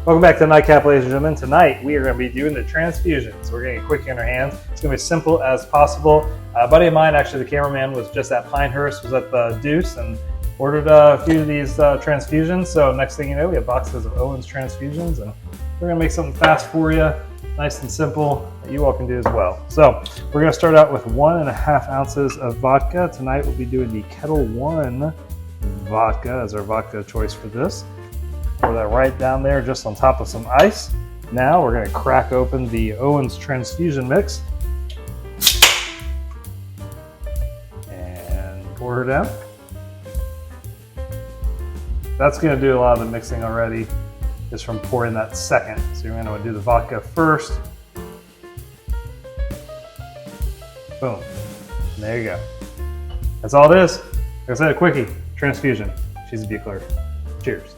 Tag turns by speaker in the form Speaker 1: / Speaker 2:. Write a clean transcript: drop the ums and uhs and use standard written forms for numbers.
Speaker 1: Welcome back to Nightcap, ladies and gentlemen. Tonight we are going to be doing the transfusion. So we're getting a quickie in our hands. It's going to be as simple as possible. A buddy of mine, actually the cameraman, was just at Pinehurst, was at the Deuce, and ordered a few of these transfusions. So next thing you know, we have boxes of Owens transfusions, and we're going to make something fast for you, nice and simple, that you all can do as well. So we're going to start out with 1.5 ounces of vodka. Tonight we'll be doing the Kettle One vodka as our vodka choice for this. Pour that right down there just on top of some ice. Now we're going to crack open the Owens transfusion mix and pour her down. That's going to do a lot of the mixing already just from pouring that second. So you're going to do the vodka first. Boom. And there you go. That's all it is. Like I said, a quickie. Transfusion. She's a bucler. Cheers.